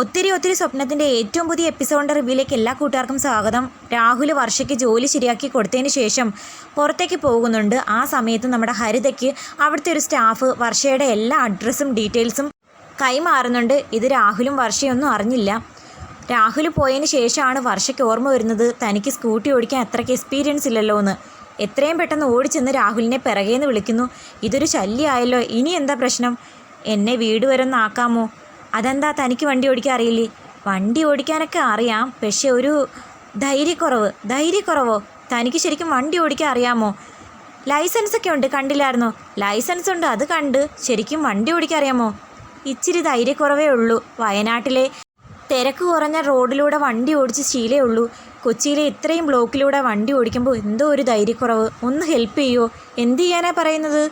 ഒത്തിരി സ്വപ്നത്തിൻ്റെ ഏറ്റവും പുതിയ എപ്പിസോഡിൻ്റെ റിവ്യൂയിലേക്ക് എല്ലാ കൂട്ടുകാർക്കും സ്വാഗതം. രാഹുൽ വർഷയ്ക്ക് ജോലി ശരിയാക്കി കൊടുത്തതിന് ശേഷം പുറത്തേക്ക് പോകുന്നുണ്ട്. ആ സമയത്ത് നമ്മുടെ ഹരിതയ്ക്ക് അവിടുത്തെ ഒരു സ്റ്റാഫ് വർഷയുടെ എല്ലാ അഡ്രസ്സും ഡീറ്റെയിൽസും കൈമാറുന്നുണ്ട്. ഇത് രാഹുലും വർഷയൊന്നും അറിഞ്ഞില്ല. രാഹുൽ പോയതിന് ശേഷമാണ് വർഷയ്ക്ക് ഓർമ്മ വരുന്നത് തനിക്ക് സ്കൂട്ടി ഓടിക്കാൻ അത്രയ്ക്ക് എക്സ്പീരിയൻസ് ഇല്ലല്ലോ എന്ന്. എത്രയും പെട്ടെന്ന് ഓടിച്ചെന്ന് രാഹുലിനെ പിറകേന്ന് വിളിക്കുന്നു. ഇതൊരു ശല്യമായല്ലോ, ഇനി എന്താ പ്രശ്നം? എന്നെ വീട് വരെ ഒന്ന് ആക്കാമോ? അതെന്താ, തനിക്ക് വണ്ടി ഓടിക്കാൻ അറിയില്ലേ? വണ്ടി ഓടിക്കാനൊക്കെ അറിയാം, പക്ഷേ ഒരു ധൈര്യക്കുറവോ? തനിക്ക് ശരിക്കും വണ്ടി ഓടിക്കാൻ അറിയാമോ? ലൈസൻസൊക്കെ ഉണ്ട്, കണ്ടില്ലായിരുന്നോ? ലൈസൻസ് ഉണ്ട്, അത് കണ്ട്. ശരിക്കും വണ്ടി ഓടിക്കാൻ അറിയാമോ? ഇച്ചിരി ധൈര്യക്കുറവേ ഉള്ളൂ. വയനാട്ടിലെ തിരക്ക് കുറഞ്ഞ റോഡിലൂടെ വണ്ടി ഓടിച്ച് ശീലേ ഉള്ളൂ. കൊച്ചിയിലെ ഇത്രയും ബ്ലോക്കിലൂടെ വണ്ടി ഓടിക്കുമ്പോൾ എന്തോ ഒരു ധൈര്യക്കുറവ്. ഒന്ന് ഹെൽപ്പ് ചെയ്യുമോ? എന്ത് ചെയ്യാനാണ് പറയുന്നത്?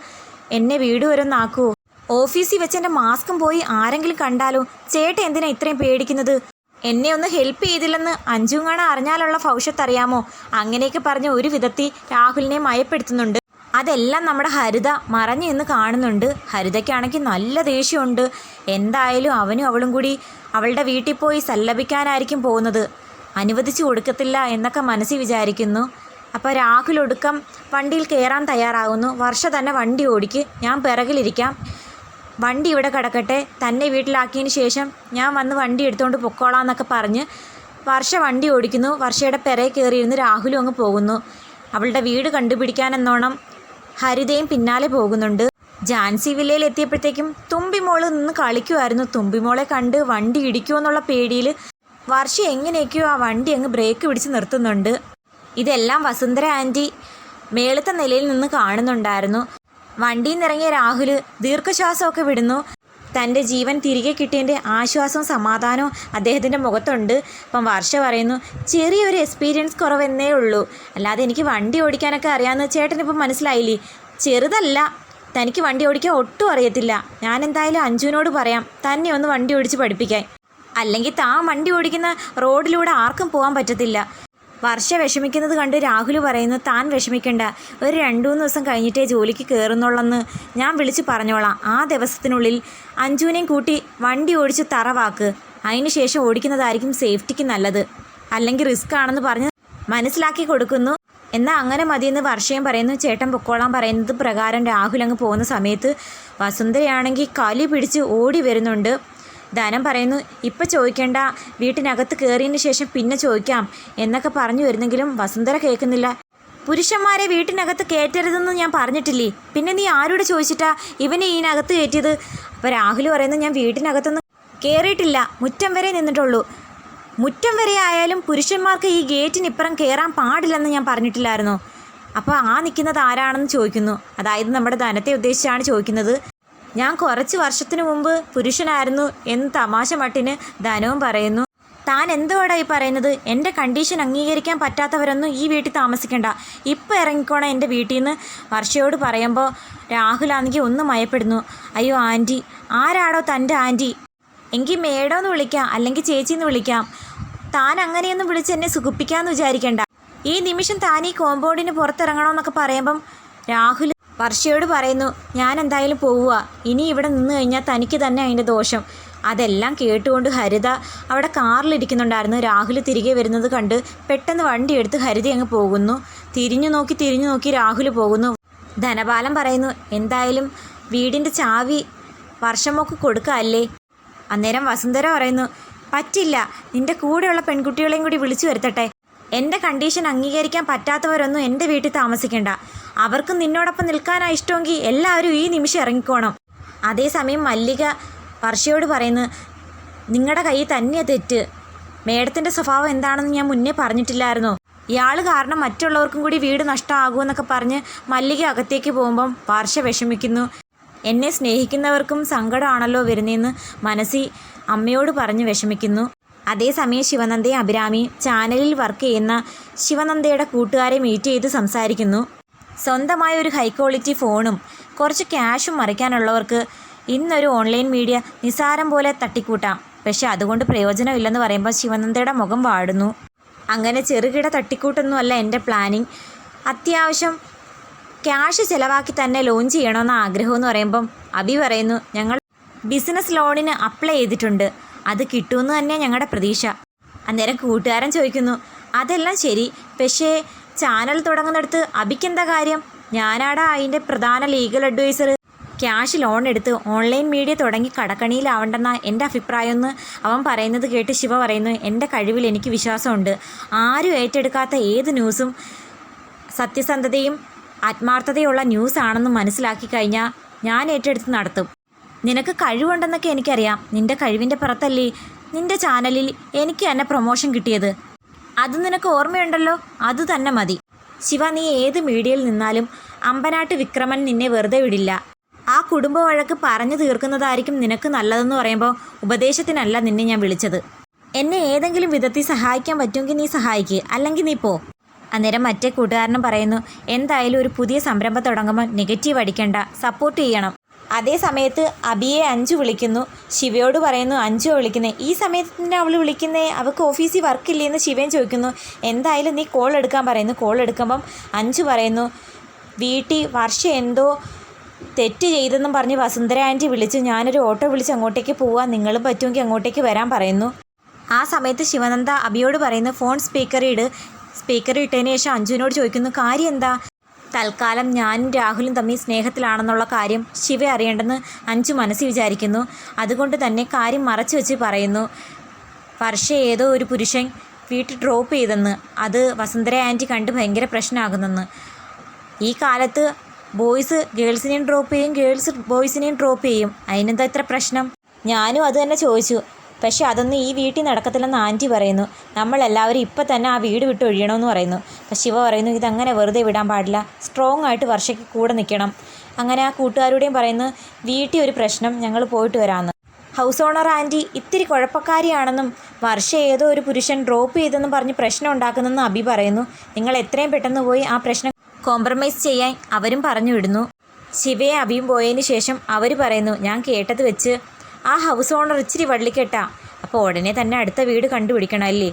എന്നെ വീട് വരെ ഒന്ന് ആക്കുമോ? ഓഫീസിൽ വെച്ച് എൻ്റെ മാസ്കും പോയി ആരെങ്കിലും കണ്ടാലോ? ചേട്ടൻ എന്തിനാ ഇത്രയും പേടിക്കുന്നത്? എന്നെ ഒന്ന് ഹെൽപ്പ് ചെയ്തില്ലെന്ന് അഞ്ചുങ്ങാണ അറിഞ്ഞാലുള്ള ഭവിഷ്യത്ത് അറിയാമോ? അങ്ങനെയൊക്കെ പറഞ്ഞ് ഒരു വിധത്തിൽ രാഹുലിനെ മയപ്പെടുത്തുന്നുണ്ട്. അതെല്ലാം നമ്മുടെ ഹരിത മറഞ്ഞു എന്ന് കാണുന്നുണ്ട്. ഹരിതയ്ക്കാണെങ്കിൽ നല്ല ദേഷ്യമുണ്ട്. എന്തായാലും അവനും അവളും കൂടി അവളുടെ വീട്ടിൽ പോയി സല്ലപിക്കാനായിരിക്കും പോകുന്നത്. അനുവദിച്ചു കൊടുക്കത്തില്ല എന്നൊക്കെ മനസ്സിൽ വിചാരിക്കുന്നു. അപ്പോൾ രാഹുൽ ഒടുക്കം വണ്ടിയിൽ കയറാൻ തയ്യാറാകുന്നു. വർഷ തന്നെ വണ്ടി ഓടിക്ക്, ഞാൻ പിറകിലിരിക്കാം, വണ്ടി ഇവിടെ കിടക്കട്ടെ, തന്നെ വീട്ടിലാക്കിയതിന് ശേഷം ഞാൻ വന്ന് വണ്ടി എടുത്തുകൊണ്ട് പൊക്കോളാം എന്നൊക്കെ പറഞ്ഞ് വർഷ വണ്ടി ഓടിക്കുന്നു. വർഷയുടെ പിറകെ കയറിയിരുന്ന് രാഹുലും അങ്ങ് പോകുന്നു. അവളുടെ വീട് കണ്ടുപിടിക്കാനെന്നോണം ഹരിതയും പിന്നാലെ പോകുന്നുണ്ട്. ജാൻസി വില്ലയിൽ എത്തിയപ്പോഴത്തേക്കും തുമ്പിമോള് നിന്ന് കളിക്കുമായിരുന്നു. തുമ്പിമോളെ കണ്ട് വണ്ടി ഇടിക്കുമോ എന്നുള്ള പേടിയിൽ വർഷ എങ്ങനെയൊക്കെയോ ആ വണ്ടി അങ്ങ് ബ്രേക്ക് പിടിച്ച് നിർത്തുന്നുണ്ട്. ഇതെല്ലാം വസുന്ധര ആൻറ്റി മേളത്തെ നിലയിൽ നിന്ന് കാണുന്നുണ്ടായിരുന്നു. വണ്ടിയിൽ നിന്നിറങ്ങിയ രാഹുൽ ദീർഘശ്വാസമൊക്കെ വിടുന്നു. തൻ്റെ ജീവൻ തിരികെ കിട്ടിയതിൻ്റെ ആശ്വാസവും സമാധാനവും അദ്ദേഹത്തിൻ്റെ മുഖത്തുണ്ട്. അപ്പം വർഷ പറയുന്നു, ചെറിയൊരു എക്സ്പീരിയൻസ് കുറവെന്നേ ഉള്ളൂ, അല്ലാതെ എനിക്ക് വണ്ടി ഓടിക്കാനൊക്കെ അറിയാമെന്ന് ചേട്ടനിപ്പം മനസ്സിലായില്ലേ? ചെറുതല്ല, തനിക്ക് വണ്ടി ഓടിക്കാൻ ഒട്ടും അറിയത്തില്ല. ഞാൻ എന്തായാലും അഞ്ജുവിനോട് പറയാം തന്നെ ഒന്ന് വണ്ടി ഓടിച്ച് പഠിപ്പിക്കാൻ. അല്ലെങ്കിൽ താൻ വണ്ടി ഓടിക്കുന്ന റോഡിലൂടെ ആർക്കും പോകാൻ പറ്റത്തില്ല. വർഷ വിഷമിക്കുന്നത് കണ്ട് രാഹുൽ പറയുന്നു, താൻ വിഷമിക്കണ്ട, ഒരു 2-3 ദിവസം കഴിഞ്ഞിട്ടേ ജോലിക്ക് കയറുന്നുള്ളെന്ന് ഞാൻ വിളിച്ച് പറഞ്ഞോളാം. ആ ദിവസത്തിനുള്ളിൽ അഞ്ജുവിനെയും കൂട്ടി വണ്ടി ഓടിച്ച് തറവാക്ക്. അതിന് ശേഷം ഓടിക്കുന്നതായിരിക്കും സേഫ്റ്റിക്ക് നല്ലത്, അല്ലെങ്കിൽ റിസ്ക് ആണെന്ന് പറഞ്ഞ് മനസ്സിലാക്കി കൊടുക്കുന്നു. എന്നാൽ അങ്ങനെ മതിയെന്ന് വർഷയും പറയുന്നു. ചേട്ടൻ പൊക്കോളാൻ പറയുന്നത് പ്രകാരം രാഹുൽ അങ്ങ് പോകുന്ന സമയത്ത് വസുന്ധരയാണെങ്കിൽ കലി പിടിച്ച് ഓടി വരുന്നുണ്ട്. ധനം പറയുന്നു, ഇപ്പം ചോദിക്കേണ്ട, വീട്ടിനകത്ത് കയറിയതിന് ശേഷം പിന്നെ ചോദിക്കാം എന്നൊക്കെ പറഞ്ഞു വരുന്നെങ്കിലും വസുന്ധര കേൾക്കുന്നില്ല. പുരുഷന്മാരെ വീട്ടിനകത്ത് കയറ്റരുതെന്ന് ഞാൻ പറഞ്ഞിട്ടില്ലേ, പിന്നെ നീ ആരോട് ചോദിച്ചിട്ടാ ഇവനെ ഇതിനകത്ത് കയറ്റിയത്? അപ്പോൾ രാഹുൽ പറയുന്നു, ഞാൻ വീട്ടിനകത്തൊന്നും കയറിയിട്ടില്ല, മുറ്റം വരെ നിന്നിട്ടുള്ളൂ. മുറ്റം വരെ ആയാലും പുരുഷന്മാർക്ക് ഈ ഗേറ്റിനിപ്പുറം കയറാൻ പാടില്ലെന്ന് ഞാൻ പറഞ്ഞിട്ടില്ലായിരുന്നോ? അപ്പോൾ ആ നിൽക്കുന്നത് ആരാണെന്ന് ചോദിക്കുന്നു. അതായത് നമ്മുടെ ധനത്തെ ഉദ്ദേശിച്ചാണ് ചോദിക്കുന്നത്. ഞാൻ കുറച്ച് വർഷത്തിന് മുമ്പ് പുരുഷനായിരുന്നു എന്ന് തമാശ മട്ടിന് ധനവും പറയുന്നു. താൻ എന്തുവാടായി പറയുന്നത്? എൻ്റെ കണ്ടീഷൻ അംഗീകരിക്കാൻ പറ്റാത്തവരൊന്നും ഈ വീട്ടിൽ താമസിക്കണ്ട, ഇപ്പോൾ ഇറങ്ങിക്കോണം എൻ്റെ വീട്ടിൽ നിന്ന് വർഷയോട് പറയുമ്പോൾ രാഹുലാണെങ്കിൽ ഒന്ന് മയപ്പെടുന്നു. അയ്യോ ആൻറ്റി, ആരാടോ തൻ്റെ ആൻറ്റി? എങ്കിൽ മേഡോന്ന് വിളിക്കാം, അല്ലെങ്കിൽ ചേച്ചിന്ന് വിളിക്കാം. താൻ അങ്ങനെയൊന്നും വിളിച്ച് എന്നെ സുഖിപ്പിക്കാമെന്ന് വിചാരിക്കണ്ട. ഈ നിമിഷം താൻ ഈ കോമ്പൗണ്ടിന് പുറത്തിറങ്ങണമെന്നൊക്കെ പറയുമ്പം രാഹുൽ വർഷയോട് പറയുന്നു, ഞാൻ എന്തായാലും പോവുക, ഇനി ഇവിടെ നിന്ന് കഴിഞ്ഞാൽ തനിക്ക് തന്നെ അതിൻ്റെ ദോഷം. അതെല്ലാം കേട്ടുകൊണ്ട് ഹരിത അവിടെ കാറിലിരിക്കുന്നുണ്ടായിരുന്നു. രാഹുൽ തിരികെ വരുന്നത് കണ്ട് പെട്ടെന്ന് വണ്ടി എടുത്ത് ഹരിത അങ്ങ് പോകുന്നു. തിരിഞ്ഞു നോക്കി രാഹുൽ പോകുന്നു. ധനപാലം പറയുന്നു, എന്തായാലും വീടിൻ്റെ ചാവി വർഷമൊക്കെ കൊടുക്കാമല്ലേ? അന്നേരം വസുന്ധര പറയുന്നു, പറ്റില്ല, നിൻ്റെ കൂടെയുള്ള പെൺകുട്ടികളെയും കൂടി വിളിച്ചു വരുത്തട്ടെ. എൻ്റെ കണ്ടീഷൻ അംഗീകരിക്കാൻ പറ്റാത്തവരൊന്നും എൻ്റെ വീട്ടിൽ താമസിക്കണ്ട. അവർക്ക് നിന്നോടൊപ്പം നിൽക്കാനാണ് ഇഷ്ടമെങ്കിൽ എല്ലാവരും ഈ നിമിഷം ഇറങ്ങിക്കോണം. അതേസമയം മല്ലിക വർഷയോട് പറയുന്നു, നിങ്ങളുടെ കയ്യിൽ തന്നെയാണ് തെറ്റ്. മേഡത്തിൻ്റെ സ്വഭാവം എന്താണെന്ന് ഞാൻ മുന്നേ പറഞ്ഞിട്ടില്ലായിരുന്നോ? ഇയാൾ കാരണം മറ്റുള്ളവർക്കും കൂടി വീട് നഷ്ടമാകുമെന്നൊക്കെ പറഞ്ഞ് മല്ലിക അകത്തേക്ക് പോകുമ്പം വർഷ വിഷമിക്കുന്നു. എന്നെ സ്നേഹിക്കുന്നവർക്കും സങ്കടമാണല്ലോ വരുന്നതെന്ന് മനസ്സിൽ അമ്മയോട് പറഞ്ഞ് വിഷമിക്കുന്നു. അതേസമയം ശിവനന്ദയും അഭിരാമിയും ചാനലിൽ വർക്ക് ചെയ്യുന്ന ശിവനന്ദയുടെ കൂട്ടുകാരെ മീറ്റ് ചെയ്ത് സംസാരിക്കുന്നു. സ്വന്തമായ ഒരു ഹൈ ക്വാളിറ്റി ഫോണും കുറച്ച് ക്യാഷും മറിക്കാനുള്ളവർക്ക് ഇന്നൊരു ഓൺലൈൻ മീഡിയ നിസാരം പോലെ തട്ടിക്കൂട്ടാം, പക്ഷെ അതുകൊണ്ട് പ്രയോജനമില്ലെന്ന് പറയുമ്പോൾ ശിവനന്ദയുടെ മുഖം വാടുന്നു. അങ്ങനെ ചെറുകിട തട്ടിക്കൂട്ടൊന്നും അല്ല എൻ്റെ പ്ലാനിങ്, അത്യാവശ്യം ക്യാഷ് ചിലവാക്കി തന്നെ ലോഞ്ച് ചെയ്യണമെന്ന ആഗ്രഹമെന്ന് പറയുമ്പം അഭി പറയുന്നു, ഞങ്ങൾ ബിസിനസ് ലോണിന് അപ്ലൈ ചെയ്തിട്ടുണ്ട്, അത് കിട്ടുമെന്ന് തന്നെ ഞങ്ങളുടെ പ്രതീക്ഷ. അന്നേരം കൂട്ടുകാരൻ ചോദിക്കുന്നു, അതെല്ലാം ശരി, പക്ഷേ ചാനൽ തുടങ്ങുന്നിടത്ത് അബിക്കെന്താ കാര്യം? ഞാനാടാ അതിൻ്റെ പ്രധാന ലീഗൽ അഡ്വൈസർ. ക്യാഷ് ലോൺ എടുത്ത് ഓൺലൈൻ മീഡിയ തുടങ്ങി കടക്കണിയിലാവണ്ടെന്ന എൻ്റെ അഭിപ്രായമെന്ന് അവൻ പറയുന്നത് കേട്ട് ശിവ പറയുന്നു, എൻ്റെ കഴിവിൽ എനിക്ക് വിശ്വാസമുണ്ട്. ആരും ഏറ്റെടുക്കാത്ത ഏത് ന്യൂസും സത്യസന്ധതയും ആത്മാർത്ഥതയുള്ള ന്യൂസ് ആണെന്ന് മനസ്സിലാക്കി കഴിഞ്ഞാൽ ഞാൻ ഏറ്റെടുത്ത് നടത്തും. നിനക്ക് കഴിവുണ്ടെന്നൊക്കെ എനിക്കറിയാം. നിൻ്റെ കഴിവിൻ്റെ പുറത്തല്ലേ നിൻ്റെ ചാനലിൽ എനിക്ക് തന്നെ പ്രൊമോഷൻ കിട്ടിയത്. അത് നിനക്ക് ഓർമ്മയുണ്ടല്ലോ, അത് തന്നെ മതി. ശിവ, നീ ഏത് മീഡിയയിൽ നിന്നാലും അമ്പനാട്ട് വിക്രമൻ നിന്നെ വെറുതെ വിടില്ല. ആ കുടുംബ വഴക്ക് പറഞ്ഞു തീർക്കുന്നതായിരിക്കും നിനക്ക് നല്ലതെന്ന് പറയുമ്പോൾ ഉപദേശത്തിനല്ല നിന്നെ ഞാൻ വിളിച്ചത്. എന്നെ ഏതെങ്കിലും വിധത്തിൽ സഹായിക്കാൻ പറ്റുമെങ്കിൽ നീ സഹായിക്കുക, അല്ലെങ്കിൽ നീ പോ. അന്നേരം മറ്റേ കൂട്ടുകാരനും പറയുന്നു, എന്തായാലും ഒരു പുതിയ സംരംഭം തുടങ്ങുമ്പോൾ നെഗറ്റീവ് അടിക്കണ്ട, സപ്പോർട്ട് ചെയ്യണം. അതേ സമയത്ത് അബിയെ അഞ്ചു വിളിക്കുന്നു. ശിവയോട് പറയുന്നു, അഞ്ചു വിളിക്കുന്നേ, ഈ സമയത്ത് അവൾ വിളിക്കുന്നേ, അവൾക്ക് ഓഫീസിൽ വർക്കില്ലേന്ന് ശിവൻ ചോദിക്കുന്നു. എന്തായാലും നീ കോൾ എടുക്കാൻ പറയുന്നു. കോൾ എടുക്കുമ്പം അഞ്ചു പറയുന്നു, വീട്ടിൽ വർഷ എന്തോ തെറ്റ് ചെയ്തെന്നും പറഞ്ഞ് വസുന്ധര ആൻറ്റി വിളിച്ച് ഞാനൊരു ഓട്ടോ വിളിച്ച് അങ്ങോട്ടേക്ക് പോവാൻ, നിങ്ങളും പറ്റുമെങ്കിൽ അങ്ങോട്ടേക്ക് വരാൻ പറയുന്നു. ആ സമയത്ത് ശിവനന്ദ അബിയോട് പറയുന്നു, ഫോൺ സ്പീക്കറിൽ ഇട്ടതിന് ശേഷം അഞ്ജുവിനോട് ചോദിക്കുന്നു, കാര്യം എന്താ? തൽക്കാലം ഞാനും രാഹുലും തമ്മിൽ സ്നേഹത്തിലാണെന്നുള്ള കാര്യം ശിവ അറിയേണ്ടെന്ന് അഞ്ജു മനസ്സിൽ വിചാരിക്കുന്നു. അതുകൊണ്ട് തന്നെ കാര്യം മറച്ചു വെച്ച് പറയുന്നു, വർഷ ഏതോ ഒരു പുരുഷൻ വീട്ടിൽ ഡ്രോപ്പ് ചെയ്തെന്ന്, അത് വസുന്ധര ആൻറ്റി കണ്ട് ഭയങ്കര പ്രശ്നമാകുന്നെന്ന്. ഈ കാലത്ത് ബോയ്സ് ഗേൾസിനെയും ഡ്രോപ്പ് ചെയ്യും, ഗേൾസ് ബോയ്സിനെയും ഡ്രോപ്പ് ചെയ്യും, അതിനെന്താ ഇത്ര പ്രശ്നം? ഞാനും അത് തന്നെ ചോദിച്ചു. പക്ഷെ അതൊന്നും ഈ വീട്ടിൽ നടക്കത്തില്ലെന്ന് ആൻറ്റി പറയുന്നു. നമ്മളെല്ലാവരും ഇപ്പം തന്നെ ആ വീട് വിട്ട് ഒഴിയണമെന്ന് പറയുന്നു. അപ്പം ശിവ പറയുന്നു, ഇതങ്ങനെ വെറുതെ വിടാൻ പാടില്ല, സ്ട്രോങ് ആയിട്ട് വർഷയ്ക്ക് കൂടെ നിൽക്കണം. അങ്ങനെ ആ കൂട്ടുകാരുടെയും പറയുന്നു, വീട്ടിൽ ഒരു പ്രശ്നം, ഞങ്ങൾ പോയിട്ട് വരാമെന്ന്. ഹൗസ് ഓണർ ആൻറ്റി ഇത്തിരി കുഴപ്പക്കാരിയാണെന്നും വർഷ ഏതോ ഒരു പുരുഷൻ ഡ്രോപ്പ് ചെയ്തെന്നും പറഞ്ഞ് പ്രശ്നം ഉണ്ടാക്കുന്നെന്ന് അബി പറയുന്നു. നിങ്ങൾ എത്രയും പെട്ടെന്ന് പോയി ആ പ്രശ്നം കോംപ്രമൈസ് ചെയ്യാൻ അവരും പറഞ്ഞു വിടുന്നു. ശിവയെ അബിയും പോയതിന് ശേഷം അവർ പറയുന്നു, ഞാൻ കേട്ടത് വെച്ച് ആ ഹൗസ് ഓണർ ഇച്ചിരി വള്ളിക്കെട്ടാ. അപ്പോൾ ഉടനെ തന്നെ അടുത്ത വീട് കണ്ടുപിടിക്കണം അല്ലേ?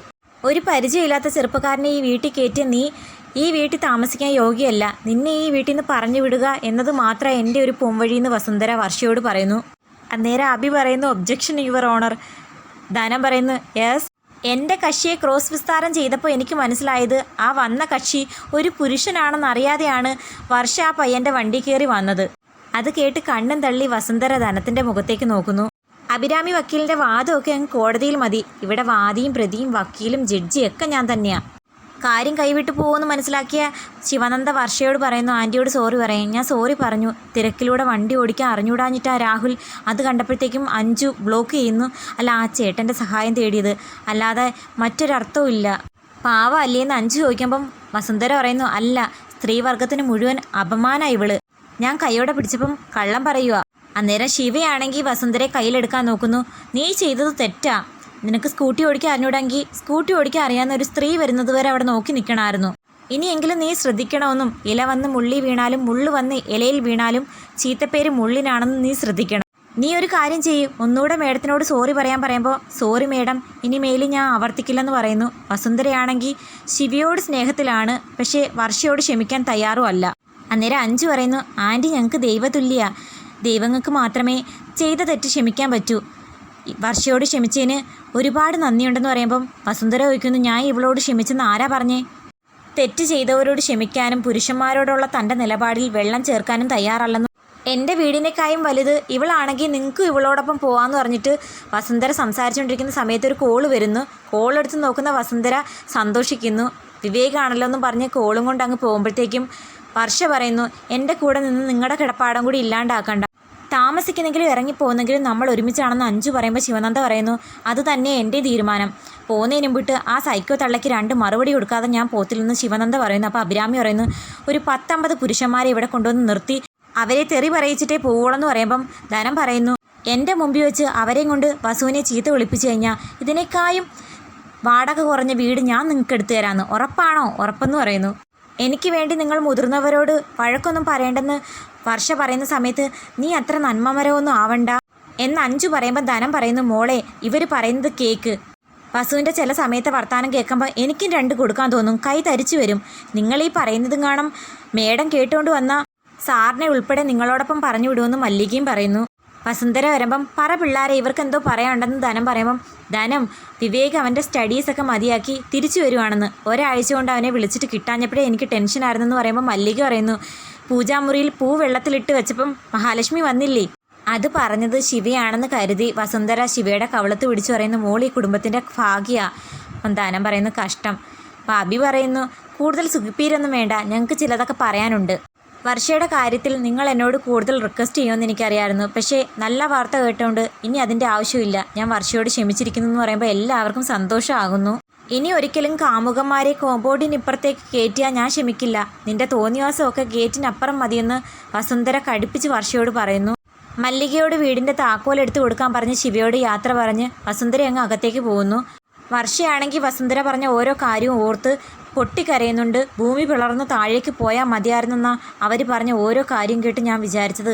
ഒരു പരിചയമില്ലാത്ത ചെറുപ്പക്കാരനെ ഈ വീട്ടിൽ കയറ്റിയ നീ ഈ വീട്ടിൽ താമസിക്കാൻ യോഗ്യമല്ല. നിന്നെ ഈ വീട്ടിൽ നിന്ന് പറഞ്ഞു വിടുക എന്നത് മാത്രമേ എൻ്റെ ഒരു പോംവഴിയെന്ന് വസുന്ധര വർഷയോട് പറയുന്നു. അന്നേരം അബി പറയുന്നു, ഒബ്ജക്ഷൻ യുവർ ഓണർ. ധനം പറയുന്നു, യെസ്. എൻ്റെ കക്ഷിയെ ക്രോസ് വിസ്താരം ചെയ്തപ്പോൾ എനിക്ക് മനസ്സിലായത് ആ വന്ന കക്ഷി ഒരു പുരുഷനാണെന്നറിയാതെയാണ് വർഷ ആ പയ്യൻ്റെ വണ്ടി കയറി വന്നത്. അത് കേട്ട് കണ്ണും തള്ളി വസുന്ധര ധനത്തിൻ്റെ മുഖത്തേക്ക് നോക്കുന്നു. അഭിരാമി വക്കീലിൻ്റെ വാദമൊക്കെ അങ്ങ് കോടതിയിൽ മതി. ഇവിടെ വാദിയും പ്രതിയും വക്കീലും ജഡ്ജിയും ഒക്കെ ഞാൻ തന്നെയാണ്. കാര്യം കൈവിട്ടു പോകുമെന്ന് മനസ്സിലാക്കിയ ശിവനന്ദ വർഷയോട് പറയുന്നു, ആൻറ്റിയോട് സോറി പറയും. ഞാൻ സോറി പറഞ്ഞു, തിരക്കിലൂടെ വണ്ടി ഓടിക്കാൻ അറിഞ്ഞുകൂടാഞ്ഞിട്ടാ രാഹുൽ. അത് കണ്ടപ്പോഴത്തേക്കും അഞ്ജു ബ്ലോക്ക് ചെയ്യുന്നു. അല്ല, ആ ചേട്ടൻ്റെ സഹായം തേടിയത്, അല്ലാതെ മറ്റൊരർത്ഥവും ഇല്ല. പാവം അല്ലേന്ന് അഞ്ജു ചോദിക്കുമ്പം വസുന്ധര പറയുന്നു, അല്ല, സ്ത്രീവർഗത്തിന് മുഴുവൻ അപമാനമാണ് ഇവള്. ഞാൻ കൈയോടെ പിടിച്ചപ്പം കള്ളം പറയുക. അന്നേരം ശിവയാണെങ്കിൽ വസുന്ധരയെ കയ്യിലെടുക്കാൻ നോക്കുന്നു. നീ ചെയ്തത് തെറ്റാ. നിനക്ക് സ്കൂട്ടി ഓടിക്കാൻ അറിഞ്ഞൂടെങ്കിൽ സ്കൂട്ടി ഓടിക്കാൻ അറിയാവുന്ന ഒരു സ്ത്രീ വരുന്നത് വരെ അവിടെ നോക്കി നിൽക്കണമായിരുന്നു. ഇനിയെങ്കിലും നീ ശ്രദ്ധിക്കണമെന്നും ഇല വന്ന് മുള്ളി വീണാലും മുള്ളു വന്ന് ഇലയിൽ വീണാലും ചീത്തപ്പേര് മുള്ളിനാണെന്ന് നീ ശ്രദ്ധിക്കണം. നീ ഒരു കാര്യം ചെയ്യും, ഒന്നുകൂടെ മേഡത്തിനോട് സോറി പറയാൻ പറയുമ്പോൾ, സോറി മേഡം, ഇനി മേലിൽ ഞാൻ ആവർത്തിക്കില്ലെന്ന് പറയുന്നു. വസുന്ധരയാണെങ്കിൽ ശിവയോട് സ്നേഹത്തിലാണ്, പക്ഷേ വർഷയോട് ക്ഷമിക്കാൻ തയ്യാറും അല്ല. അന്നേരം അഞ്ജു പറയുന്നു, ആൻറ്റി ഞങ്ങൾക്ക് ദൈവതുല്യ, ദൈവങ്ങൾക്ക് മാത്രമേ ചെയ്ത തെറ്റ് ക്ഷമിക്കാൻ പറ്റൂ. വർഷയോട് ക്ഷമിച്ചതിന് ഒരുപാട് നന്ദിയുണ്ടെന്ന് പറയുമ്പം വസുന്ധര ചോദിക്കുന്നു, ഞാൻ ഇവളോട് ക്ഷമിച്ചെന്ന് ആരാ പറഞ്ഞേ? തെറ്റ് ചെയ്തവരോട് ക്ഷമിക്കാനും പുരുഷന്മാരോടുള്ള തൻ്റെ നിലപാടിൽ വെള്ളം ചേർക്കാനും തയ്യാറല്ലെന്നും എൻ്റെ വീടിനേക്കായും വലുത് ഇവളാണെങ്കിൽ നിങ്ങൾക്കും ഇവളോടൊപ്പം പോകാമെന്ന് പറഞ്ഞിട്ട് വസുന്ധര സംസാരിച്ചുകൊണ്ടിരിക്കുന്ന സമയത്ത് ഒരു കോള് വരുന്നു. കോളെടുത്ത് നോക്കുന്ന വസുന്ധര സന്തോഷിക്കുന്നു. വിവേകാണല്ലോ എന്നും പറഞ്ഞ് കോളും കൊണ്ട് അങ്ങ് പോകുമ്പോഴത്തേക്കും വർഷ പറയുന്നു, എൻ്റെ കൂടെ നിന്ന് നിങ്ങളുടെ കിടപ്പാടം കൂടി ഇല്ലാണ്ടാക്കണ്ട, താമസിക്കുന്നെങ്കിലും ഇറങ്ങിപ്പോകുന്നെങ്കിലും നമ്മൾ ഒരുമിച്ചാണെന്ന് അഞ്ജു പറയുമ്പോൾ ശിവനന്ദ പറയുന്നു, അത് തന്നെ എൻ്റെ തീരുമാനം. പോകുന്നതിന് മുമ്പിട്ട് ആ സൈക്കോ തള്ളയ്ക്ക് 2 മറുപടി കൊടുക്കാതെ ഞാൻ പോത്തില്ലെന്ന് ശിവനന്ദ പറയുന്നു. അപ്പോൾ അഭിരാമി പറയുന്നു, ഒരു 10-50 പുരുഷന്മാരെ ഇവിടെ കൊണ്ടുവന്ന് നിർത്തി അവരെ തെറി പറയിച്ചിട്ടേ പോവുള്ളെന്ന് പറയുമ്പം ധനം പറയുന്നു, എൻ്റെ മുമ്പിൽ വെച്ച് അവരെയും കൊണ്ട് വസുവിനെ ചീത്ത വിളിപ്പിച്ചു കഴിഞ്ഞാൽ ഇതിനേക്കായും വാടക കുറഞ്ഞ വീട് ഞാൻ നിങ്ങൾക്ക് എടുത്തു തരാമെന്ന്. ഉറപ്പാണോ? ഉറപ്പെന്ന് പറയുന്നു. എനിക്ക് വേണ്ടി നിങ്ങൾ മുതിർന്നവരോട് വഴക്കൊന്നും പറയേണ്ടെന്ന് വർഷ പറയുന്ന സമയത്ത് നീ അത്ര നന്മമരമൊന്നും ആവണ്ട എന്ന് അഞ്ജു പറയുമ്പോൾ ധനം പറയുന്നു, മോളെ ഇവർ പറയുന്നത് കേക്ക്. വസുവിൻ്റെ ചില സമയത്തെ വർത്താനം കേൾക്കുമ്പോൾ എനിക്കും 2 കൊടുക്കാൻ തോന്നും, കൈ തരിച്ചു വരും. നിങ്ങൾ ഈ പറയുന്നതും കാണും മേഡം കേട്ടുകൊണ്ട് വന്ന സാറിനെ ഉൾപ്പെടെ നിങ്ങളോടൊപ്പം പറഞ്ഞു വിടുമെന്ന് മല്ലികയും പറയുന്നു. വസുന്ധര വരുമ്പം പറ പിള്ളാരെ ഇവർക്ക് എന്തോ പറയാനുണ്ടെന്ന് ധനം പറയുമ്പം ധനം വിവേക് അവൻ്റെ സ്റ്റഡീസൊക്കെ മതിയാക്കി തിരിച്ചു വരുവാണെന്ന് ഒരാഴ്ച കൊണ്ട് അവനെ വിളിച്ചിട്ട് കിട്ടാഞ്ഞപ്പോഴേ എനിക്ക് ടെൻഷനായിരുന്നെന്ന് പറയുമ്പോൾ മല്ലിക പറയുന്നു പൂജാമുറിയിൽ പൂ വെള്ളത്തിലിട്ട് വെച്ചപ്പം മഹാലക്ഷ്മി വന്നില്ലേ. അത് പറഞ്ഞത് ശിവയാണെന്ന് കരുതി വസുന്ധര ശിവയുടെ കവളത്ത് പിടിച്ചു പറയുന്നു മോൾ ഈ കുടുംബത്തിൻ്റെ ഭാഗ്യ. അപ്പം ധനം പറയുന്നു കഷ്ടം. ഭാബി പറയുന്നു കൂടുതൽ സുഖിപ്പീരൊന്നും വേണ്ട, ഞങ്ങൾക്ക് ചിലതൊക്കെ പറയാനുണ്ട്. വർഷയുടെ കാര്യത്തിൽ നിങ്ങൾ എന്നോട് കൂടുതൽ റിക്വസ്റ്റ് ചെയ്യുമെന്ന് എനിക്കറിയാമായിരുന്നു. പക്ഷേ നല്ല വാർത്ത കേട്ടുകൊണ്ട് ഇനി അതിൻ്റെ ആവശ്യമില്ല. ഞാൻ വർഷയോട് ക്ഷമിച്ചിരിക്കുന്നു എന്ന് പറയുമ്പോൾ എല്ലാവർക്കും സന്തോഷമാകുന്നു. ഇനി ഒരിക്കലും കാമുകന്മാരെ കോമ്പൗണ്ടിനിപ്പുറത്തേക്ക് കയറ്റിയാൽ ഞാൻ ക്ഷമിക്കില്ല. നിന്റെ തോന്നിവാസമൊക്കെ ഗേറ്റിനപ്പുറം മതിയെന്ന് വസുന്ധര കടുപ്പിച്ച് വർഷയോട് പറയുന്നു. മല്ലികയോട് വീടിൻ്റെ താക്കോലെടുത്ത് കൊടുക്കാൻ പറഞ്ഞ് ശിവയോട് യാത്ര പറഞ്ഞ് വസുന്ധര അങ്ങ് അകത്തേക്ക് പോകുന്നു. വർഷയാണെങ്കിൽ വസുന്ധര പറഞ്ഞ ഓരോ കാര്യവും ഓർത്ത് പൊട്ടിക്കരയുന്നുണ്ട്. ഭൂമി പിളർന്ന് താഴേക്ക് പോയാൽ മതിയായിരുന്നെന്നാ അവർ പറഞ്ഞ ഓരോ കാര്യം കേട്ട് ഞാൻ വിചാരിച്ചത്.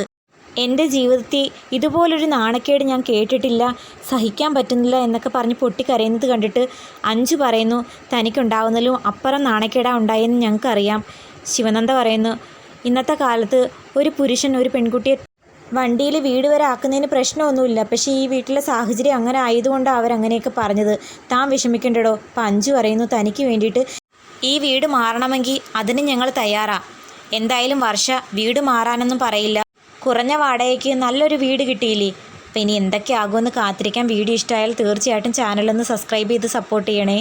എൻ്റെ ജീവിതത്തിൽ ഇതുപോലൊരു നാണക്കേട് ഞാൻ കേട്ടിട്ടില്ല, സഹിക്കാൻ പറ്റുന്നില്ല എന്നൊക്കെ പറഞ്ഞ് പൊട്ടിക്കരയുന്നത് കണ്ടിട്ട് അഞ്ചു പറയുന്നു തനിക്കുണ്ടാവുന്നതിലും അപ്പുറം നാണക്കേടാ ഉണ്ടായെന്ന് ഞങ്ങൾക്കറിയാം. ശിവനന്ദ പറയുന്നു ഇന്നത്തെ കാലത്ത് ഒരു പുരുഷൻ ഒരു പെൺകുട്ടിയെ വണ്ടിയിൽ വീട് വരെ ആക്കുന്നതിന് പ്രശ്നമൊന്നുമില്ല. പക്ഷേ ഈ വീട്ടിലെ സാഹചര്യം അങ്ങനെ ആയതുകൊണ്ടാണ് അവരങ്ങനെയൊക്കെ പറഞ്ഞത്. താൻ വിഷമിക്കണ്ടടോ. അപ്പം അഞ്ചു പറയുന്നു തനിക്ക് വേണ്ടിയിട്ട് ഈ വീട് മാറണമെങ്കിൽ അതിന് ഞങ്ങൾ തയ്യാറാണ്. എന്തായാലും വർഷ വീട് മാറാനൊന്നും പറയില്ല. കുറഞ്ഞ വാടകയ്ക്ക് നല്ലൊരു വീട് കിട്ടിയില്ലേ. അപ്പം ഇനി എന്തൊക്കെ ആകുമെന്ന് കാത്തിരിക്കാൻ. വീഡിയോ ഇഷ്ടമായാൽ തീർച്ചയായിട്ടും ചാനലൊന്ന് സബ്സ്ക്രൈബ് ചെയ്ത് സപ്പോർട്ട് ചെയ്യണേ.